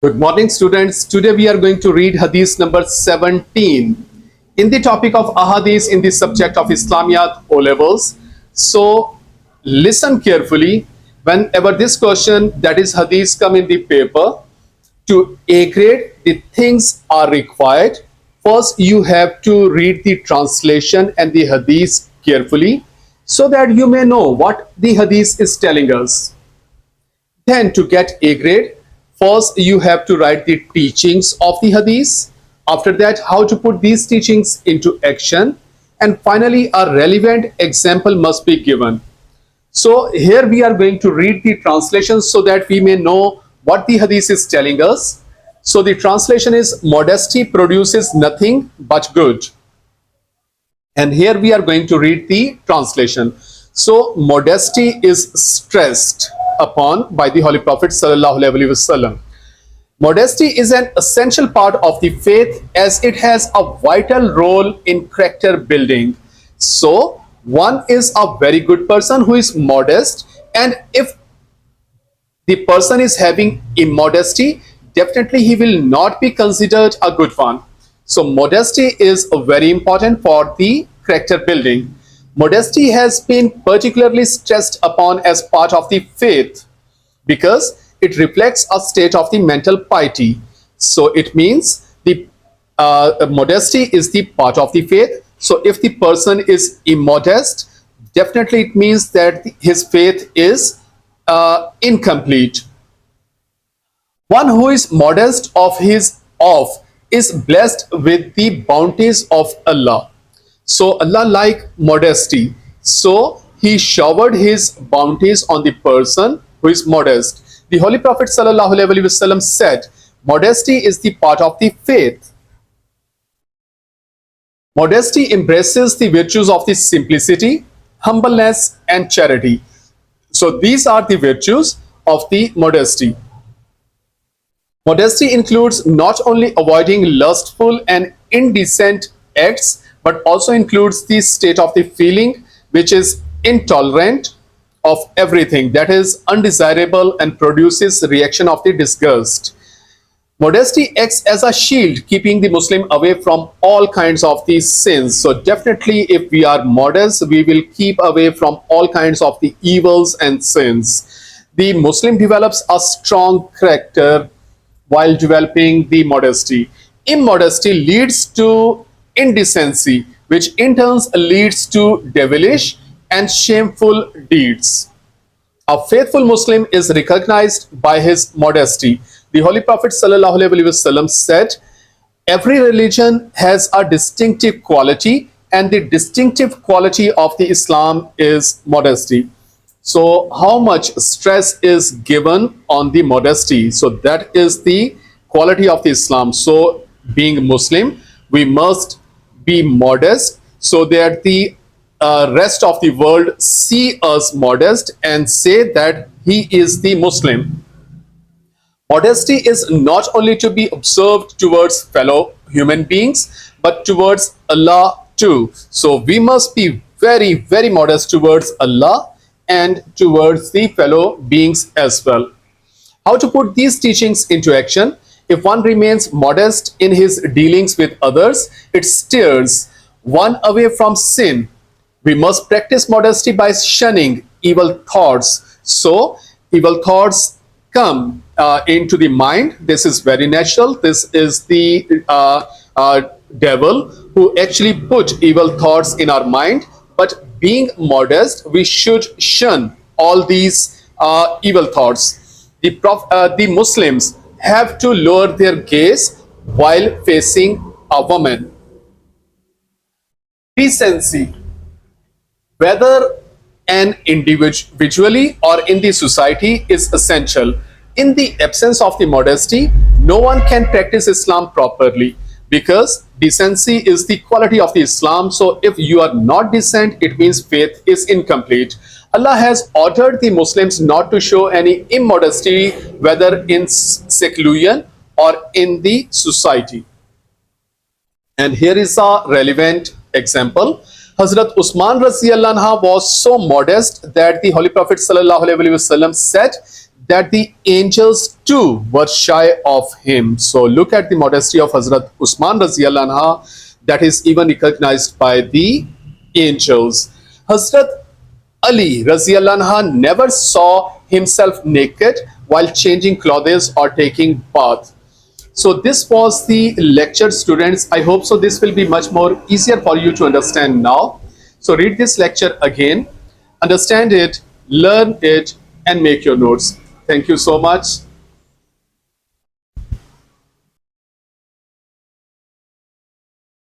Good morning, students. Today we are going to read Hadith number 17 in the topic of Ahadith in the subject of Islamiyat O levels. So, listen carefully. Whenever this question, that is Hadith, come in the paper, to A grade, the things are required. First, you have to read the translation and the Hadith carefully so that you may know what the Hadith is telling us. Then to get A grade, first you have to write the teachings of the Hadith. After that, how to put these teachings into action. And finally, a relevant example must be given. So here we are going to read the translation so that we may know what the Hadith is telling us. So the translation is, modesty produces nothing but good. And here we are going to read the translation. So modesty is stressed upon by the Holy Prophet Sallallahu Alaihi Wasallam. Modesty is an essential part of the faith as it has a vital role in character building. So one is a very good person who is modest, and if the person is having immodesty, definitely he will not be considered a good one. So modesty is very important for the character building. Modesty has been particularly stressed upon as part of the faith because it reflects a state of the mental piety. So it means the modesty is the part of the faith. So if the person is immodest, definitely it means that his faith is incomplete. One who is modest is blessed with the bounties of Allah. So Allah like modesty. So he showered his bounties on the person who is modest. The Holy Prophet Sallallahu Alaihi Wasallam said, modesty is the part of the faith. Modesty embraces the virtues of the simplicity, humbleness, and charity. So these are the virtues of the modesty. Modesty includes not only avoiding lustful and indecent acts, but also includes the state of the feeling which is intolerant of everything that is undesirable and produces reaction of the disgust. Modesty acts as a shield, keeping the Muslim away from all kinds of these sins. So definitely if we are modest, we will keep away from all kinds of the evils and sins. The Muslim develops a strong character while developing the modesty. Immodesty leads to indecency, which in turn leads to devilish and shameful deeds. A faithful Muslim is recognized by his modesty. The Holy Prophet Sallallahu Alaihi Wasallam said, every religion has a distinctive quality, and the distinctive quality of the Islam is modesty. So how much stress is given on the modesty? So that is the quality of the Islam. So being Muslim, we must be modest so that the rest of the world see us modest and say that he is the Muslim. Modesty is not only to be observed towards fellow human beings, but towards Allah too. So we must be very, very modest towards Allah and towards the fellow beings as well. How to put these teachings into action? If one remains modest in his dealings with others, it steers one away from sin. We must practice modesty by shunning evil thoughts. So evil thoughts come into the mind. This is very natural. This is the devil who actually put evil thoughts in our mind. But being modest, we should shun all these evil thoughts. The Muslims have to lower their gaze while facing a woman. Decency, whether an individually or in the society, is essential. In the absence of the modesty, no one can practice Islam properly, because decency is the quality of the Islam. So if you are not decent, it means faith is incomplete. Allah has ordered the Muslims not to show any immodesty, whether in seclusion or in the society. And here is a relevant example. Hazrat Usman Raziallahu anha was so modest that the Holy Prophet Sallallahu Alaihi Wasallam said, that the angels too were shy of him. So look at the modesty of Hazrat Usman Raziallahu anha, that is even recognized by the angels. Hazrat Ali Raziallahu anha never saw himself naked while changing clothes or taking bath. So this was the lecture, students. I hope so this will be much more easier for you to understand now. So read this lecture again, understand it, learn it, and make your notes. Thank you so much.